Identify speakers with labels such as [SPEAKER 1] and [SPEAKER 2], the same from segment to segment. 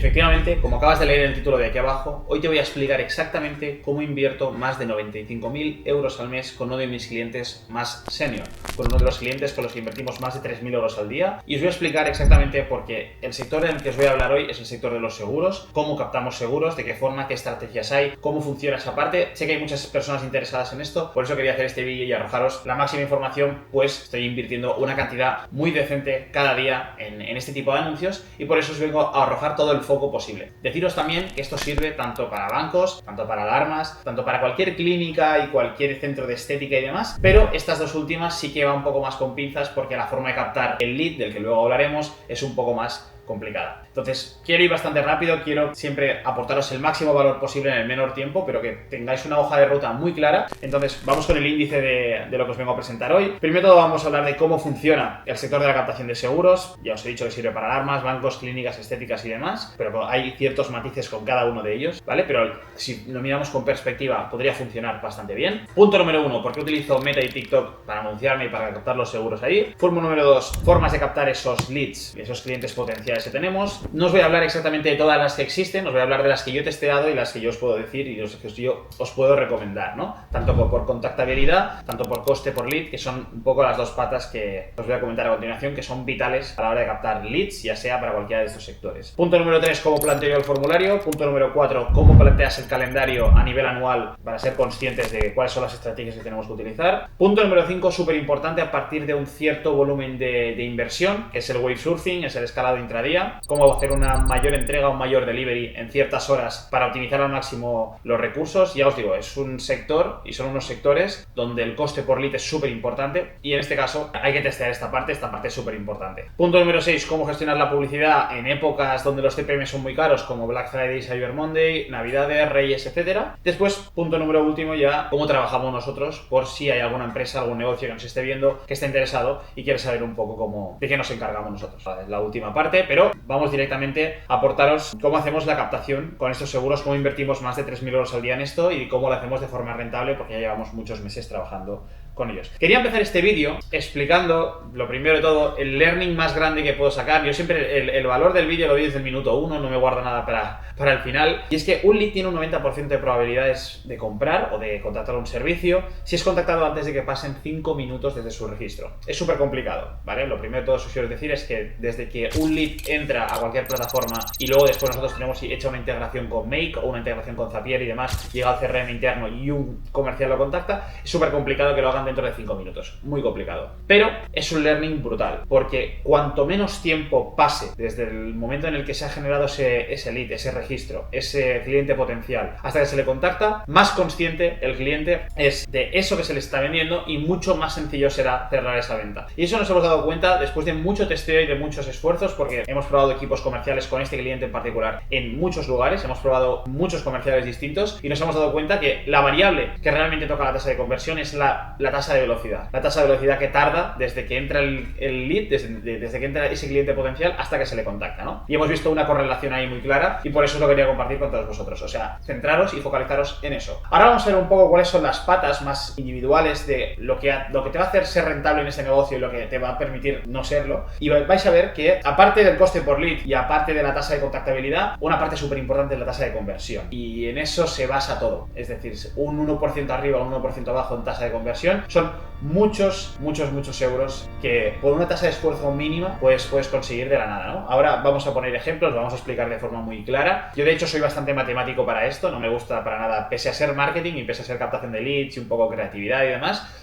[SPEAKER 1] efectivamente, como acabas de leer en el título de aquí abajo, hoy te voy a explicar exactamente cómo invierto más de 95.000 euros al mes con uno de mis clientes más senior, con uno de los clientes con los que invertimos más de 3.000 euros al día. Y os voy a explicar exactamente por qué el sector en el que os voy a hablar hoy es el sector de los seguros, cómo captamos seguros, de qué forma, qué estrategias hay, cómo funciona esa parte. Sé que hay muchas personas interesadas en esto, por eso quería hacer este vídeo y arrojaros la máxima información, pues estoy invirtiendo una cantidad muy decente cada día en este tipo de anuncios y por eso os vengo a arrojar todo el foco posible. Deciros también que esto sirve tanto para bancos, tanto para alarmas, tanto para cualquier clínica y cualquier centro de estética y demás, pero estas dos últimas sí que va un poco más con pinzas porque la forma de captar el lead, del que luego hablaremos, es un poco más complicada. Entonces, quiero ir bastante rápido, quiero siempre aportaros el máximo valor posible en el menor tiempo, pero que tengáis una hoja de ruta muy clara. Entonces, vamos con el índice de lo que os vengo a presentar hoy. Primero de todo vamos a hablar de cómo funciona el sector de la captación de seguros. Ya os he dicho que sirve para alarmas, bancos, clínicas, estéticas y demás, pero hay ciertos matices con cada uno de ellos, ¿vale? Pero si lo miramos con perspectiva, podría funcionar bastante bien. Punto número 1, ¿por qué utilizo Meta y TikTok para anunciarme y para captar los seguros ahí? Punto número 2, formas de captar esos leads, esos clientes potenciales que tenemos. No os voy a hablar exactamente de todas las que existen, os voy a hablar de las que yo he testeado y las que yo os puedo decir y los que yo os puedo recomendar, ¿no? Tanto por contactabilidad, tanto por coste por lead, que son un poco las dos patas que os voy a comentar a continuación, que son vitales a la hora de captar leads, ya sea para cualquiera de estos sectores. Punto número 3, cómo planteo yo el formulario. Punto número 4, cómo planteas el calendario a nivel anual para ser conscientes de cuáles son las estrategias que tenemos que utilizar. Punto número 5, súper importante, a partir de un cierto volumen de inversión, que es el wave surfing, es el escalado intradía, cómo hacer una mayor entrega, un mayor delivery en ciertas horas para optimizar al máximo los recursos. Ya os digo, es un sector y son unos sectores donde el coste por lead es súper importante y en este caso hay que testear esta parte es súper importante. Punto número 6, cómo gestionar la publicidad en épocas donde los CPM son muy caros, como Black Friday, Cyber Monday, Navidades, Reyes, etcétera. Después, punto número último ya, cómo trabajamos nosotros por si hay alguna empresa, algún negocio que nos esté viendo, que esté interesado y quiere saber un poco de qué nos encargamos nosotros. Es la última parte, pero vamos directamente a aportaros cómo hacemos la captación con estos seguros, cómo invertimos más de 3.000 euros al día en esto y cómo lo hacemos de forma rentable porque ya llevamos muchos meses trabajando con ellos. Quería empezar este vídeo explicando, lo primero de todo, el learning más grande que puedo sacar. Yo siempre el valor del vídeo lo doy desde el minuto 1, no me guardo nada para el final. Y es que un lead tiene un 90% de probabilidades de comprar o de contratar un servicio si es contactado antes de que pasen 5 minutos desde su registro. Es súper complicado, ¿vale? Lo primero de todo, os quiero decir, es que desde que un lead entra a cualquier plataforma y luego después nosotros tenemos hecha una integración con Make o una integración con Zapier y demás, llega al CRM interno y un comercial lo contacta, es súper complicado que lo hagan dentro de 5 minutos, muy complicado. Pero es un learning brutal, porque cuanto menos tiempo pase desde el momento en el que se ha generado ese lead, ese registro, ese cliente potencial, hasta que se le contacta, más consciente el cliente es de eso que se le está vendiendo y mucho más sencillo será cerrar esa venta. Y eso nos hemos dado cuenta después de mucho testeo y de muchos esfuerzos, porque hemos probado equipos comerciales con este cliente en particular en muchos lugares, hemos probado muchos comerciales distintos y nos hemos dado cuenta que la variable que realmente toca la tasa de conversión es la tasa de velocidad. La tasa de velocidad que tarda desde que entra el lead, desde que entra ese cliente potencial hasta que se le contacta, ¿no? Y hemos visto una correlación ahí muy clara y por eso lo quería compartir con todos vosotros. O sea, centraros y focalizaros en eso. Ahora vamos a ver un poco cuáles son las patas más individuales de lo que te va a hacer ser rentable en ese negocio y lo que te va a permitir no serlo. Y vais a ver que, aparte del coste por lead y aparte de la tasa de contactabilidad, una parte súper importante es la tasa de conversión. Y en eso se basa todo. Es decir, un 1% arriba o un 1% abajo en tasa de conversión son muchos euros que por una tasa de esfuerzo mínima pues puedes conseguir de la nada, ¿no? Ahora vamos a poner ejemplos, lo vamos a explicar de forma muy clara. Yo de hecho soy bastante matemático para esto, no me gusta para nada, pese a ser marketing y pese a ser captación de leads y un poco creatividad y demás.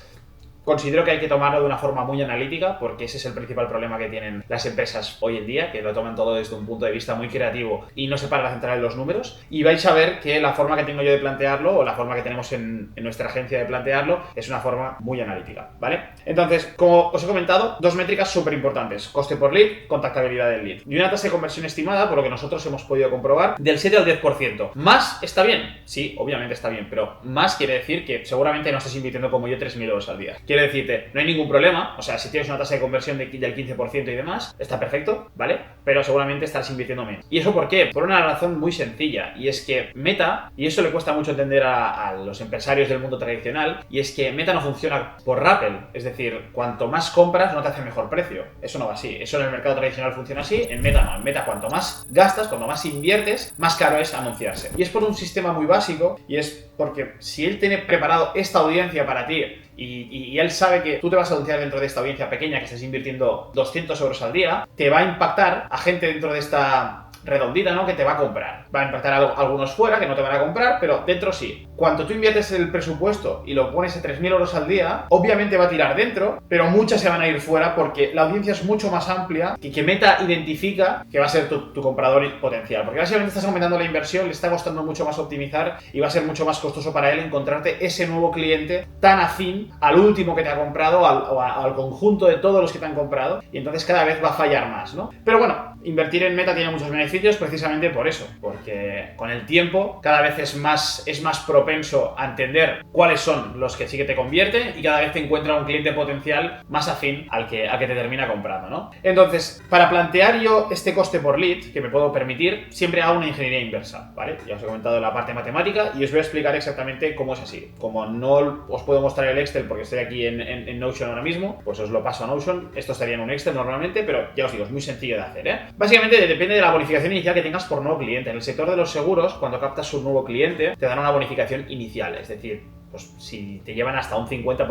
[SPEAKER 1] Considero que hay que tomarlo de una forma muy analítica porque ese es el principal problema que tienen las empresas hoy en día, que lo toman todo desde un punto de vista muy creativo y no se paran a centrar en los números. Y vais a ver que la forma que tengo yo de plantearlo o la forma que tenemos en nuestra agencia de plantearlo es una forma muy analítica, ¿vale? Entonces, como os he comentado, dos métricas súper importantes: coste por lead, contactabilidad del lead. Y una tasa de conversión estimada, por lo que nosotros hemos podido comprobar, del 7 al 10%. ¿Más está bien? Sí, obviamente está bien, pero más quiere decir que seguramente no estés invirtiendo como yo 3.000 euros al día. quiero decirte, no hay ningún problema, o sea, si tienes una tasa de conversión del 15% y demás, está perfecto, ¿vale? Pero seguramente estarás invirtiendo menos. ¿Y eso por qué? Por una razón muy sencilla, y es que Meta, y eso le cuesta mucho entender a los empresarios del mundo tradicional, y es que Meta no funciona por rappel, es decir, cuanto más compras no te hace mejor precio. Eso no va así, eso en el mercado tradicional funciona así, en Meta no, en Meta cuanto más gastas, cuanto más inviertes, más caro es anunciarse. Y es por un sistema muy básico, y es porque si él tiene preparado esta audiencia para ti, y él sabe que tú te vas a anunciar dentro de esta audiencia pequeña que estás invirtiendo 200 euros al día, te va a impactar a gente dentro de esta redondita, ¿no? Que te va a comprar. Va a impactar a algunos fuera que no te van a comprar, pero dentro sí. Cuando tú inviertes el presupuesto y lo pones a 3.000 euros al día, obviamente va a tirar dentro, pero muchas se van a ir fuera porque la audiencia es mucho más amplia y que Meta identifica que va a ser tu comprador potencial. Porque básicamente estás aumentando la inversión, le está costando mucho más optimizar y va a ser mucho más costoso para él encontrarte ese nuevo cliente tan afín al último que te ha comprado o al conjunto de todos los que te han comprado, y entonces cada vez va a fallar más, ¿no? Pero bueno, invertir en Meta tiene muchos beneficios precisamente por eso, porque con el tiempo cada vez es más propenso a entender cuáles son los que sí que te convierten y cada vez te encuentra un cliente potencial más afín al que te termina comprando, ¿no? Entonces, para plantear yo este coste por lead que me puedo permitir, siempre hago una ingeniería inversa, ¿vale? Ya os he comentado la parte matemática y os voy a explicar exactamente cómo es así. Como no os puedo mostrar el Excel porque estoy aquí en Notion ahora mismo, pues os lo paso a Notion. Esto estaría en un Excel normalmente, pero ya os digo, es muy sencillo de hacer, ¿eh? Básicamente depende de la bonificación inicial que tengas por nuevo cliente. En el sector de los seguros, cuando captas un nuevo cliente, te dan una bonificación inicial, es decir, pues si te llevan hasta un 50%,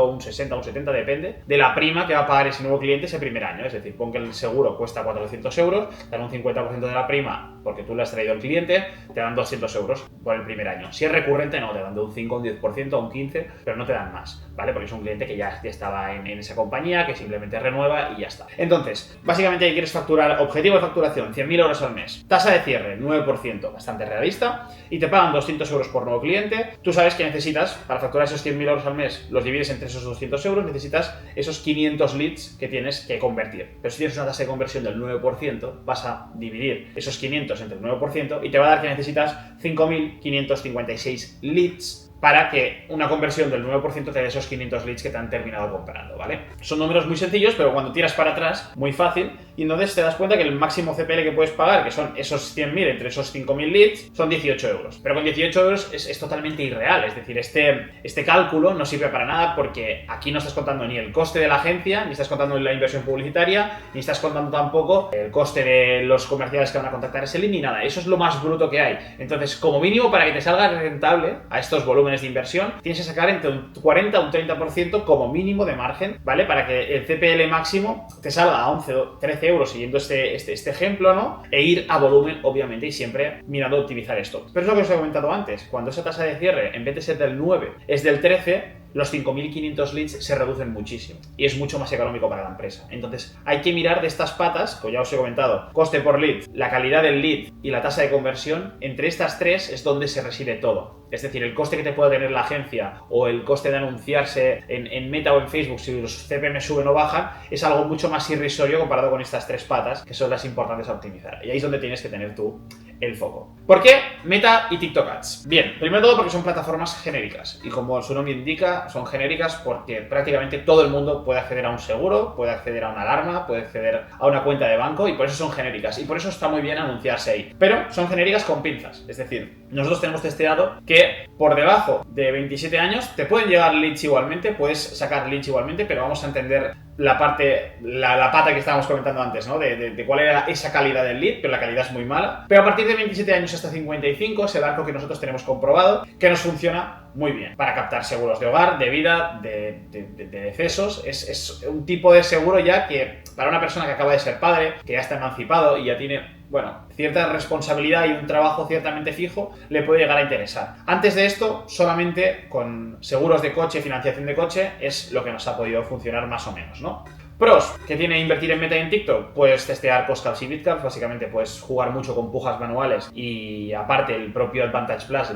[SPEAKER 1] un 60%, un 70%, depende de la prima que va a pagar ese nuevo cliente ese primer año. Es decir, pon que el seguro cuesta 400 euros, te dan un 50% de la prima porque tú le has traído al cliente, te dan 200 euros por el primer año. Si es recurrente, no, te dan de un 5, un 10%, un 15%, pero no te dan más, ¿vale? Porque es un cliente que ya estaba en esa compañía, que simplemente renueva y ya está. Entonces, básicamente quieres facturar, objetivo de facturación, 100.000 euros al mes. Tasa de cierre, 9%, bastante realista, y te pagan 200 euros por nuevo cliente. Tú sabes que necesitas, para facturar esos 100.000 euros al mes, los divides entre esos 200 euros, necesitas esos 500 leads que tienes que convertir. Pero si tienes una tasa de conversión del 9%, vas a dividir esos 500 entre el 9% y te va a dar que necesitas 5.556 leads para que una conversión del 9% te dé esos 500 leads que te han terminado comprando, ¿vale? Son números muy sencillos, pero cuando tiras para atrás, muy fácil, y entonces te das cuenta que el máximo CPL que puedes pagar, que son esos 100.000 entre esos 5.000 leads, son 18 euros. Pero con 18 euros es totalmente irreal, es decir, este cálculo no sirve para nada porque aquí no estás contando ni el coste de la agencia, ni estás contando la inversión publicitaria, ni estás contando tampoco el coste de los comerciales que van a contactar ese lead, ni nada. Eso es lo más bruto que hay. Entonces, como mínimo, para que te salga rentable a estos volúmenes de inversión, tienes que sacar entre un 40 a un 30% como mínimo de margen, ¿vale? Para que el CPL máximo te salga a 11 o 13 euros siguiendo este ejemplo, ¿no? E ir a volumen, obviamente, y siempre mirando a optimizar esto. Pero es lo que os he comentado antes, cuando esa tasa de cierre, en vez de ser del 9, es del 13, los 5.500 leads se reducen muchísimo y es mucho más económico para la empresa. Entonces hay que mirar de estas patas, como ya os he comentado, coste por lead, la calidad del lead y la tasa de conversión. Entre estas tres es donde se reside todo. Es decir, el coste que te pueda tener la agencia o el coste de anunciarse en Meta o en Facebook si los CPM suben o bajan es algo mucho más irrisorio comparado con estas tres patas que son las importantes a optimizar. Y ahí es donde tienes que tener tú el foco. ¿Por qué Meta y TikTok Ads? Bien, primero de todo porque son plataformas genéricas y como su nombre indica son genéricas porque prácticamente todo el mundo puede acceder a un seguro, puede acceder a una alarma, puede acceder a una cuenta de banco y por eso son genéricas y por eso está muy bien anunciarse ahí. Pero son genéricas con pinzas, es decir, nosotros tenemos testeado que por debajo de 27 años te pueden llegar leads igualmente, puedes sacar leads igualmente, pero vamos a entender la pata que estábamos comentando antes, ¿no? De cuál era esa calidad del lead, pero la calidad es muy mala. Pero a partir de 27 años hasta 55 es el arco que nosotros tenemos comprobado que nos funciona muy bien para captar seguros de hogar, de vida, de decesos. Es un tipo de seguro ya que para una persona que acaba de ser padre, que ya está emancipado y ya tiene, bueno, cierta responsabilidad y un trabajo ciertamente fijo, le puede llegar a interesar. Antes de esto, solamente con seguros de coche, financiación de coche, es lo que nos ha podido funcionar más o menos, ¿no? Pros, ¿qué tiene invertir en Meta y en TikTok? Puedes testear postcaps y bitcaps, básicamente puedes jugar mucho con pujas manuales y aparte el propio Advantage Plus,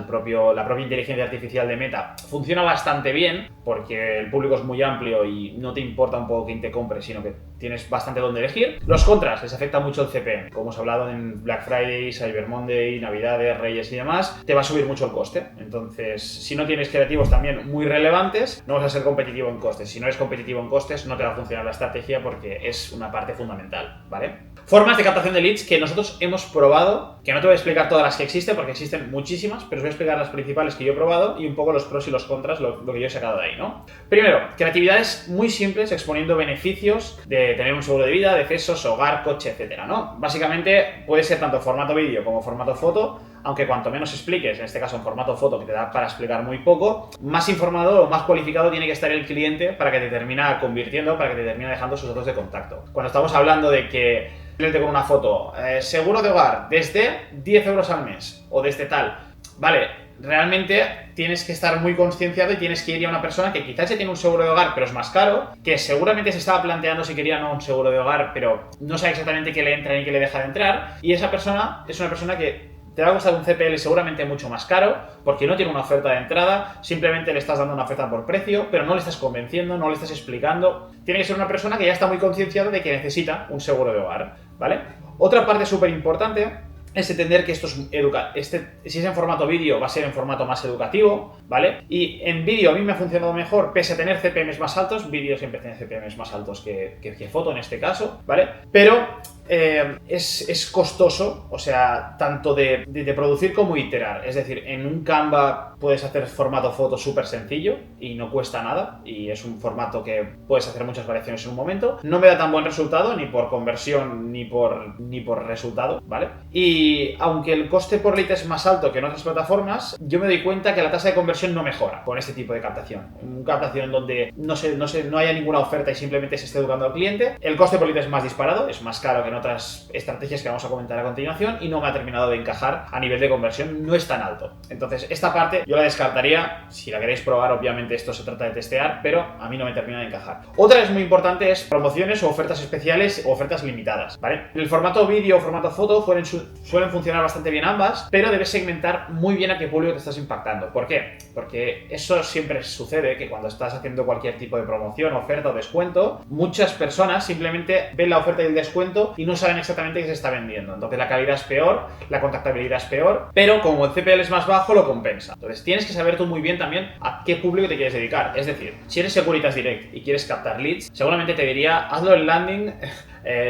[SPEAKER 1] la propia inteligencia artificial de Meta funciona bastante bien porque el público es muy amplio y no te importa un poco quién te compre, sino que tienes bastante donde elegir. Los contras, les afecta mucho el CPM. Como hemos hablado en Black Friday, Cyber Monday, Navidades, Reyes y demás, te va a subir mucho el coste. Entonces, si no tienes creativos también muy relevantes, no vas a ser competitivo en costes. Si no eres competitivo en costes, no te va a funcionar la estrategia porque es una parte fundamental, ¿vale? Formas de captación de leads que nosotros hemos probado, que no te voy a explicar todas las que existen porque existen muchísimas, pero os voy a explicar las principales que yo he probado y un poco los pros y los contras, lo que yo he sacado de ahí, ¿no? Primero, creatividades muy simples exponiendo beneficios de tener un seguro de vida, decesos, hogar, coche, etcétera, ¿no? Básicamente puede ser tanto formato vídeo como formato foto, aunque cuanto menos expliques, en este caso en formato foto que te da para explicar muy poco, más informado o más cualificado tiene que estar el cliente para que te termina convirtiendo, para que te termina dejando sus datos de contacto. Cuando estamos hablando de que cliente con una foto, seguro de hogar desde 10 euros al mes o desde tal, vale, realmente tienes que estar muy concienciado y tienes que ir a una persona que quizás ya tiene un seguro de hogar pero es más caro, que seguramente se estaba planteando si quería o no un seguro de hogar pero no sabe exactamente qué le entra ni qué le deja de entrar, y esa persona es una persona que te va a costar un CPL seguramente mucho más caro porque no tiene una oferta de entrada, simplemente le estás dando una oferta por precio, pero no le estás convenciendo, no le estás explicando. Tiene que ser una persona que ya está muy concienciada de que necesita un seguro de hogar, ¿vale? Otra parte súper importante es entender que esto es si es en formato vídeo, va a ser en formato más educativo, ¿vale? Y en vídeo a mí me ha funcionado mejor, pese a tener CPMs más altos, vídeo siempre tiene CPMs más altos que foto en este caso, ¿vale? Pero es costoso, o sea, tanto de producir como iterar. Es decir, en un Canva puedes hacer formato foto súper sencillo y no cuesta nada, y es un formato que puedes hacer muchas variaciones en un momento. No me da tan buen resultado, ni por conversión, ni por resultado, ¿vale? Y aunque el coste por lead es más alto que en otras plataformas, yo me doy cuenta que la tasa de conversión no mejora con este tipo de captación. Una captación donde no haya ninguna oferta y simplemente se esté educando al cliente, el coste por lead es más disparado, es más caro que en otras estrategias que vamos a comentar a continuación, y no me ha terminado de encajar a nivel de conversión, no es tan alto. Entonces, esta parte yo la descartaría. Si la queréis probar, obviamente esto se trata de testear, pero a mí no me termina de encajar. Otra es muy importante, es promociones o ofertas especiales o ofertas limitadas, ¿vale? En el formato vídeo o formato foto suelen funcionar bastante bien ambas, pero debes segmentar muy bien a qué público te estás impactando. ¿Por qué? Porque eso siempre sucede, que cuando estás haciendo cualquier tipo de promoción, oferta o descuento, muchas personas simplemente ven la oferta y el descuento y no saben exactamente qué se está vendiendo. Entonces la calidad es peor, la contactabilidad es peor, pero como el CPL es más bajo, lo compensa. Entonces tienes que saber tú muy bien también a qué público te quieres dedicar. Es decir, si eres Securitas Direct y quieres captar leads, seguramente te diría, hazlo en landing,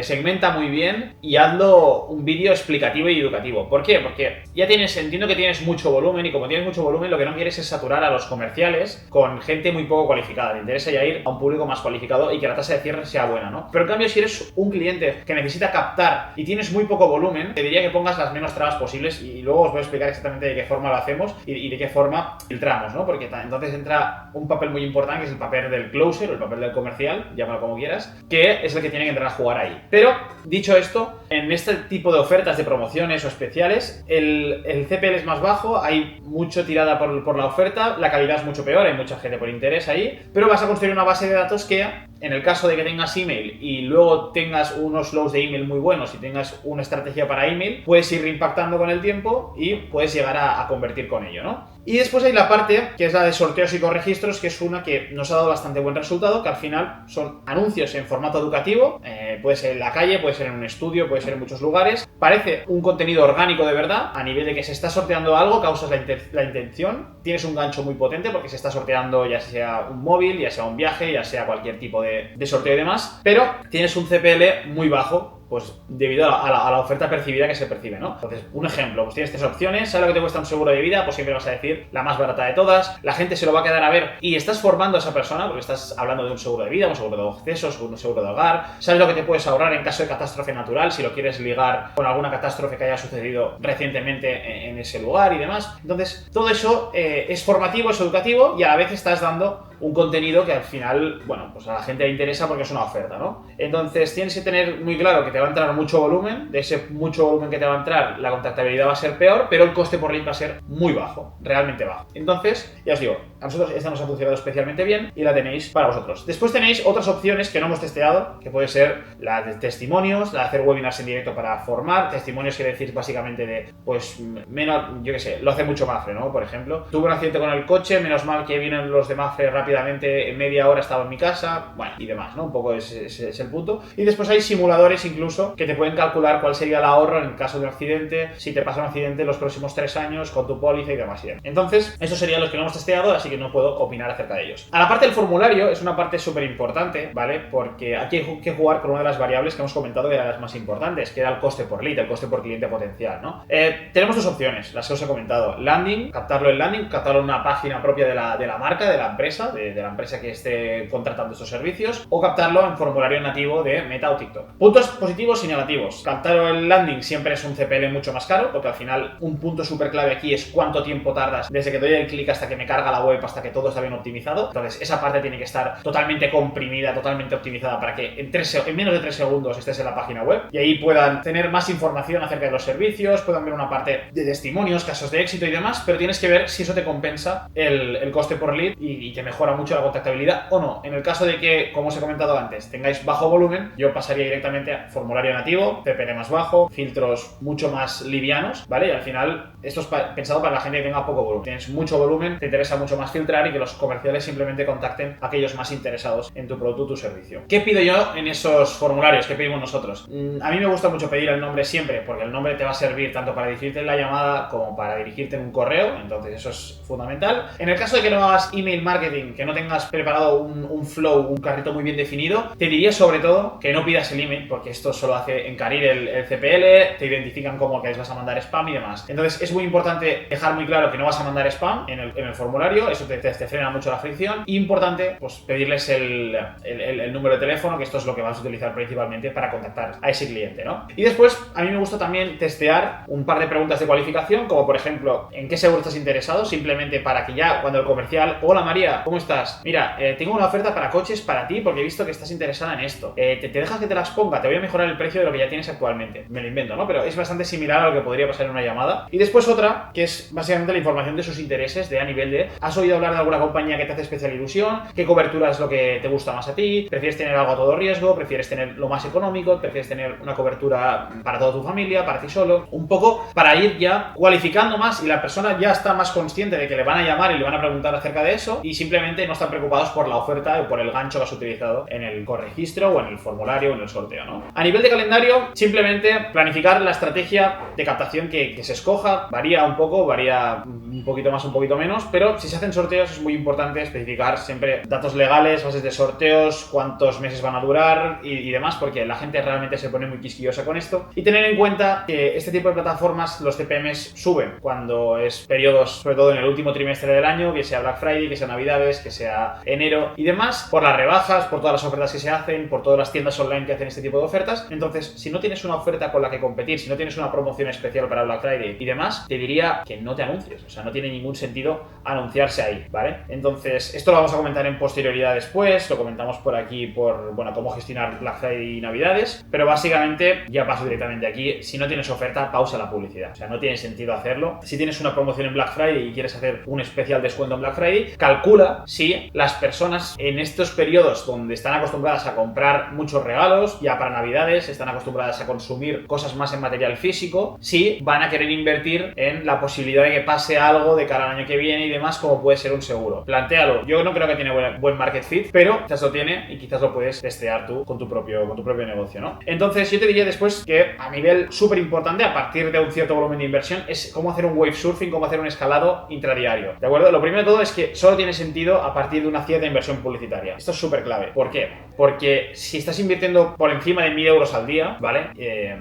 [SPEAKER 1] segmenta muy bien y hazlo un vídeo explicativo y educativo. ¿Por qué? Porque entiendo que tienes mucho volumen, y como tienes mucho volumen, lo que no quieres es saturar a los comerciales con gente muy poco cualificada. Te interesa ya ir a un público más cualificado y que la tasa de cierre sea buena, ¿no? Pero en cambio, si eres un cliente que necesita captar y tienes muy poco volumen, te diría que pongas las menos trabas posibles, y luego os voy a explicar exactamente de qué forma lo hacemos y de qué forma filtramos, ¿no? Porque entonces entra un papel muy importante, que es el papel del closer o el papel del comercial, llámalo como quieras, que es el que tiene que entrar a jugar ahí. Pero, dicho esto, en este tipo de ofertas de promociones o especiales, el CPL es más bajo, hay mucho tirada por la oferta, la calidad es mucho peor, hay mucha gente por interés ahí, pero vas a construir una base de datos que, en el caso de que tengas email y luego tengas unos flows de email muy buenos y tengas una estrategia para email, puedes ir impactando con el tiempo y puedes llegar a convertir con ello, ¿no? Y después hay la parte que es la de sorteos y corregistros, que es una que nos ha dado bastante buen resultado, que al final son anuncios en formato educativo, puede ser en la calle, puede ser en un estudio, puede ser en muchos lugares. Parece un contenido orgánico de verdad, a nivel de que se está sorteando algo, causas la intención, tienes un gancho muy potente porque se está sorteando ya sea un móvil, ya sea un viaje, ya sea cualquier tipo de sorteo y demás, pero tienes un CPL muy bajo, pues debido a la oferta percibida que se percibe, ¿no? Entonces, un ejemplo, pues tienes tres opciones. ¿Sabes lo que te cuesta un seguro de vida? Pues siempre vas a decir la más barata de todas. La gente se lo va a quedar a ver y estás formando a esa persona porque estás hablando de un seguro de vida, un seguro de accesos, un seguro de hogar. ¿Sabes lo que te puedes ahorrar en caso de catástrofe natural si lo quieres ligar con alguna catástrofe que haya sucedido recientemente en ese lugar y demás? Entonces, todo eso es formativo, es educativo, y a la vez estás dando un contenido que al final, bueno, pues a la gente le interesa porque es una oferta, ¿no? Entonces tienes que tener muy claro que te va a entrar mucho volumen. De ese mucho volumen que te va a entrar, la contactabilidad va a ser peor, pero el coste por lead va a ser muy bajo, realmente bajo. Entonces, ya os digo, a nosotros esta nos ha funcionado especialmente bien y la tenéis para vosotros. Después tenéis otras opciones que no hemos testeado, que puede ser la de testimonios, la de hacer webinars en directo para formar. Testimonios quiere decir básicamente de, pues, menos, yo qué sé, lo hace mucho Mafre, ¿no? Por ejemplo, tuve un accidente con el coche, menos mal que vienen los de Mafre rápido rápidamente, en media hora estaba en mi casa, bueno, y demás, ¿no? Un poco ese es el punto. Y después hay simuladores incluso que te pueden calcular cuál sería el ahorro en el caso de un accidente, si te pasa un accidente en los próximos 3 años con tu póliza y demás. Entonces, esos serían los que no hemos testeado, así que no puedo opinar acerca de ellos. A la parte del formulario es una parte súper importante, ¿vale? Porque aquí hay que jugar con una de las variables que hemos comentado que era las más importantes, que era el coste por lead, el coste por cliente potencial, ¿no? Tenemos dos opciones, las que os he comentado. Landing, captarlo en landing, captarlo en una página propia de la marca, de la empresa, de la empresa que esté contratando estos servicios, o captarlo en formulario nativo de Meta o TikTok. Puntos positivos y negativos. Captarlo en landing siempre es un CPL mucho más caro, porque al final un punto súper clave aquí es cuánto tiempo tardas desde que doy el clic hasta que me carga la web, hasta que todo está bien optimizado. Entonces esa parte tiene que estar totalmente comprimida, totalmente optimizada para que en menos de 3 segundos estés en la página web y ahí puedan tener más información acerca de los servicios, puedan ver una parte de testimonios, casos de éxito y demás, pero tienes que ver si eso te compensa el coste por lead y te mejora mucho la contactabilidad o no. En el caso de que, como os he comentado antes, tengáis bajo volumen, yo pasaría directamente a formulario nativo, CPL más bajo, filtros mucho más livianos, ¿vale? Y al final esto es pensado para la gente que tenga poco volumen. Tienes mucho volumen, te interesa mucho más filtrar y que los comerciales simplemente contacten a aquellos más interesados en tu producto o tu servicio. ¿Qué pido yo en esos formularios? ¿Qué pedimos nosotros? A mí me gusta mucho pedir el nombre siempre, porque el nombre te va a servir tanto para dirigirte en la llamada como para dirigirte en un correo, entonces eso es fundamental. En el caso de que no hagas email marketing, que no tengas preparado un flow, un carrito muy bien definido, te diría sobre todo que no pidas el email, porque esto solo hace encarir el CPL, te identifican como que les vas a mandar spam y demás. Entonces es muy importante dejar muy claro que no vas a mandar spam en el formulario, eso te frena mucho la fricción. Y importante, pues pedirles el número de teléfono, que esto es lo que vas a utilizar principalmente para contactar a ese cliente, ¿no? Y después, a mí me gusta también testear un par de preguntas de cualificación, como por ejemplo, ¿en qué seguro estás interesado? Simplemente para que ya cuando el comercial, hola María, ¿cómo estás? Mira, tengo una oferta para coches para ti porque he visto que estás interesada en esto. ¿Te dejas que te las ponga? Te voy a mejorar el precio de lo que ya tienes actualmente. Me lo invento, ¿no? Pero es bastante similar a lo que podría pasar en una llamada. Y después otra, que es básicamente la información de sus intereses, a nivel de, ¿has oído hablar de alguna compañía que te hace especial ilusión? ¿Qué cobertura es lo que te gusta más a ti? ¿Prefieres tener algo a todo riesgo? ¿Prefieres tener lo más económico? ¿Prefieres tener una cobertura para toda tu familia, para ti solo? Un poco para ir ya cualificando más y la persona ya está más consciente de que le van a llamar y le van a preguntar acerca de eso y simplemente no están preocupados por la oferta o por el gancho que has utilizado en el corregistro o en el formulario o en el sorteo, ¿no? A nivel de calendario, simplemente planificar la estrategia de captación que se escoja. Varía un poco, varía un poquito más, un poquito menos, pero si se hacen sorteos es muy importante especificar siempre datos legales, bases de sorteos, cuántos meses van a durar y demás, porque la gente realmente se pone muy quisquillosa con esto. Y tener en cuenta que este tipo de plataformas, los CPMs suben cuando es periodos, sobre todo en el último trimestre del año, que sea Black Friday, que sea Navidades, que sea enero y demás, por las rebajas, por todas las ofertas que se hacen, por todas las tiendas online que hacen este tipo de ofertas. Entonces, si no tienes una oferta con la que competir, si no tienes una promoción especial para Black Friday y demás, te diría que no te anuncies, o sea, no tiene ningún sentido anunciarse ahí, ¿vale? Entonces, esto lo vamos a comentar en posterioridad después, lo comentamos por aquí por, bueno, cómo gestionar Black Friday y Navidades, pero básicamente ya paso directamente aquí. Si no tienes oferta, pausa la publicidad, o sea, no tiene sentido hacerlo. Si tienes una promoción en Black Friday y quieres hacer un especial descuento en Black Friday, calcula si las personas en estos periodos donde están acostumbradas a comprar muchos regalos, ya para Navidades, están acostumbradas a consumir cosas más en material físico, si van a querer invertir en la posibilidad de que pase algo de cara al año que viene y demás, como puede ser un seguro. Plantéalo. Yo no creo que tiene buen market fit, pero quizás lo tiene y quizás lo puedes testear tú con tu propio negocio, ¿no? Entonces yo te diría después que a nivel súper importante, a partir de un cierto volumen de inversión, es cómo hacer un wave surfing, cómo hacer un escalado intradiario, ¿de acuerdo? Lo primero de todo es que solo tiene sentido a partir de una cierta inversión publicitaria. Esto es súper clave. ¿Por qué? Porque si estás invirtiendo por encima de 1.000 euros al día, ¿vale?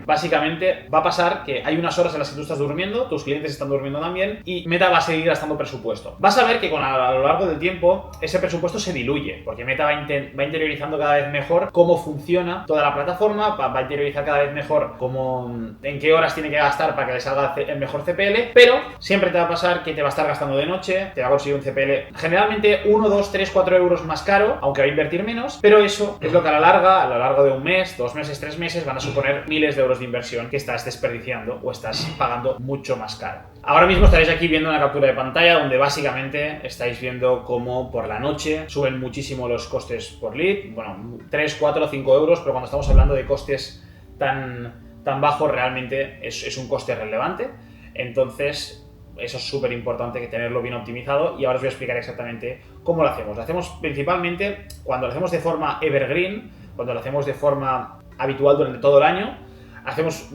[SPEAKER 1] Básicamente va a pasar que hay unas horas en las que tú estás durmiendo, tus clientes están durmiendo también y Meta va a seguir gastando presupuesto. Vas a ver que a lo largo del tiempo ese presupuesto se diluye, porque Meta va interiorizando cada vez mejor cómo funciona toda la plataforma, va a interiorizar cada vez mejor en qué horas tiene que gastar para que le salga el mejor CPL, pero siempre te va a pasar que te va a estar gastando de noche, te va a conseguir un CPL generalmente 1, 2, 3, 4 euros más caro, aunque va a invertir menos, pero eso es lo que a lo largo de un mes, 2 meses, 3 meses van a suponer miles de euros de inversión que estás desperdiciando o estás pagando mucho más caro. Ahora mismo estaréis aquí viendo una captura de pantalla donde básicamente estáis viendo cómo por la noche suben muchísimo los costes por lead, bueno, 3, 4, 5 euros, pero cuando estamos hablando de costes tan bajos realmente es un coste relevante. Entonces, eso es súper importante, que tenerlo bien optimizado, y ahora os voy a explicar exactamente cómo lo hacemos. Lo hacemos principalmente cuando lo hacemos de forma evergreen, cuando lo hacemos de forma habitual durante todo el año.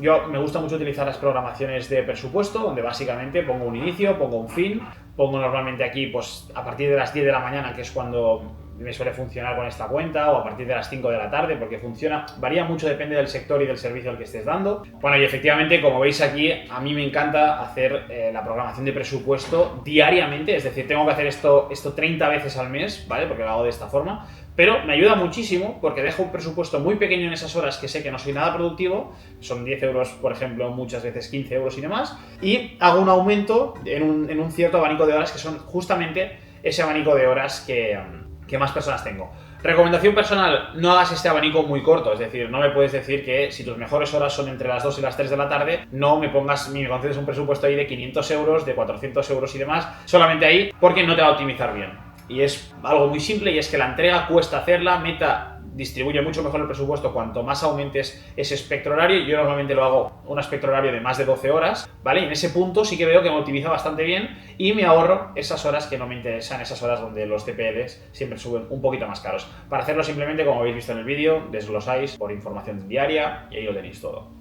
[SPEAKER 1] Yo me gusta mucho utilizar las programaciones de presupuesto, donde básicamente pongo un inicio, pongo un fin, pongo normalmente aquí pues a partir de las 10 de la mañana, que es cuando me suele funcionar con esta cuenta, o a partir de las 5 de la tarde, porque funciona, varía mucho, depende del sector y del servicio al que estés dando. Bueno, y efectivamente, como veis aquí, a mí me encanta hacer la programación de presupuesto diariamente, es decir, tengo que hacer esto 30 veces al mes, ¿vale? Porque lo hago de esta forma. Pero me ayuda muchísimo porque dejo un presupuesto muy pequeño en esas horas que sé que no soy nada productivo, son 10 euros, por ejemplo, muchas veces 15 euros y demás, y hago un aumento en un cierto abanico de horas que son justamente ese abanico de horas que más personas tengo. Recomendación personal, no hagas este abanico muy corto, es decir, no me puedes decir que si tus mejores horas son entre las 2 y las 3 de la tarde, no me concedes un presupuesto ahí de 500 euros, de 400 euros y demás, solamente ahí, porque no te va a optimizar bien. Y es algo muy simple, y es que la entrega cuesta hacerla. Meta distribuye mucho mejor el presupuesto cuanto más aumentes ese espectro horario. Yo normalmente lo hago un espectro horario de más de 12 horas, ¿vale? Y en ese punto sí que veo que me optimiza bastante bien y me ahorro esas horas que no me interesan, esas horas donde los TPLs siempre suben un poquito más caros. Para hacerlo simplemente, como habéis visto en el vídeo, desglosáis por información diaria y ahí lo tenéis todo.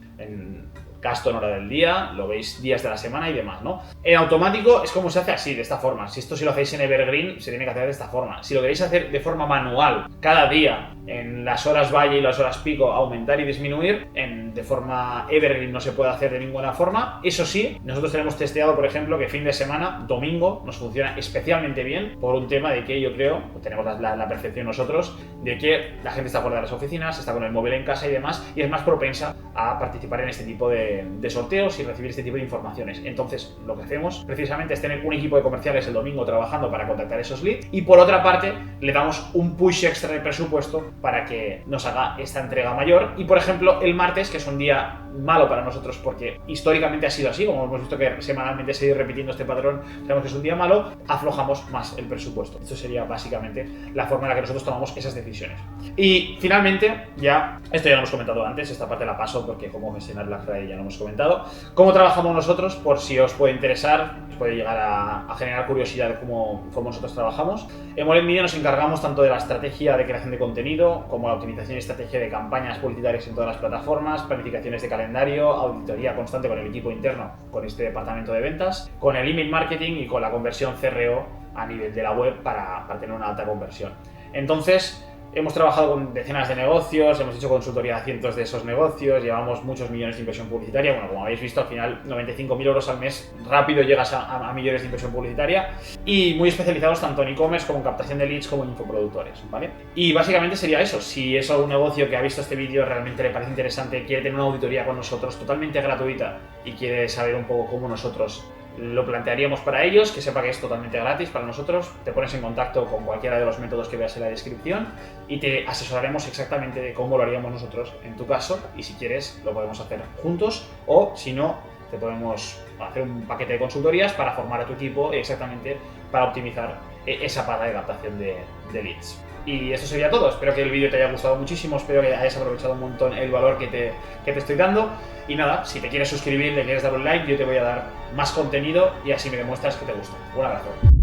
[SPEAKER 1] Gasto en hora del día, lo veis días de la semana y demás, ¿no? En automático es como se hace así, de esta forma. Si lo hacéis en Evergreen, se tiene que hacer de esta forma. Si lo queréis hacer de forma manual, cada día, en las horas valle y las horas pico, aumentar y disminuir, de forma Evergreen no se puede hacer de ninguna forma. Eso sí, nosotros tenemos testeado, por ejemplo, que fin de semana, domingo, nos funciona especialmente bien por un tema de que yo creo, tenemos la percepción nosotros, de que la gente está fuera de las oficinas, está con el móvil en casa y demás, y es más propensa a participar en este tipo de sorteos y recibir este tipo de informaciones. Entonces, lo que hacemos precisamente es tener un equipo de comerciales el domingo trabajando para contactar esos leads, y por otra parte le damos un push extra de presupuesto para que nos haga esta entrega mayor. Y por ejemplo, el martes, que es un día malo para nosotros porque históricamente ha sido así, como hemos visto que semanalmente se ha ido repitiendo este patrón, sabemos que es un día malo, aflojamos más el presupuesto. Esto sería básicamente la forma en la que nosotros tomamos esas decisiones. Y finalmente, esto ya lo hemos comentado antes, esta parte la paso porque como gestionar Black Friday ya lo hemos comentado. ¿Cómo trabajamos nosotros? Por si os puede interesar, os puede llegar a generar curiosidad de cómo nosotros trabajamos. En Molet Media nos encargamos tanto de la estrategia de creación de contenido, como la optimización y estrategia de campañas publicitarias en todas las plataformas, planificaciones de calendario, auditoría constante con el equipo interno, con este departamento de ventas, con el email marketing y con la conversión CRO a nivel de la web para tener una alta conversión. Entonces, hemos trabajado con decenas de negocios, hemos hecho consultoría a cientos de esos negocios, llevamos muchos millones de inversión publicitaria. Bueno, como habéis visto, al final 95.000 euros al mes, rápido llegas a millones de inversión publicitaria, y muy especializados tanto en e-commerce como en captación de leads como en infoproductores, ¿vale? Y básicamente sería eso. Si es algún negocio que ha visto este vídeo, realmente le parece interesante, quiere tener una auditoría con nosotros totalmente gratuita y quiere saber un poco cómo nosotros lo plantearíamos para ellos, que sepa que es totalmente gratis para nosotros, te pones en contacto con cualquiera de los métodos que veas en la descripción y te asesoraremos exactamente de cómo lo haríamos nosotros en tu caso, y si quieres lo podemos hacer juntos, o si no, te podemos hacer un paquete de consultorías para formar a tu equipo exactamente para optimizar esa pata de captación de leads. Y eso sería todo. Espero que el vídeo te haya gustado muchísimo, espero que hayas aprovechado un montón el valor que te estoy dando. Y nada, si te quieres suscribir, le quieres dar un like, yo te voy a dar más contenido y así me demuestras que te gusta. Un abrazo.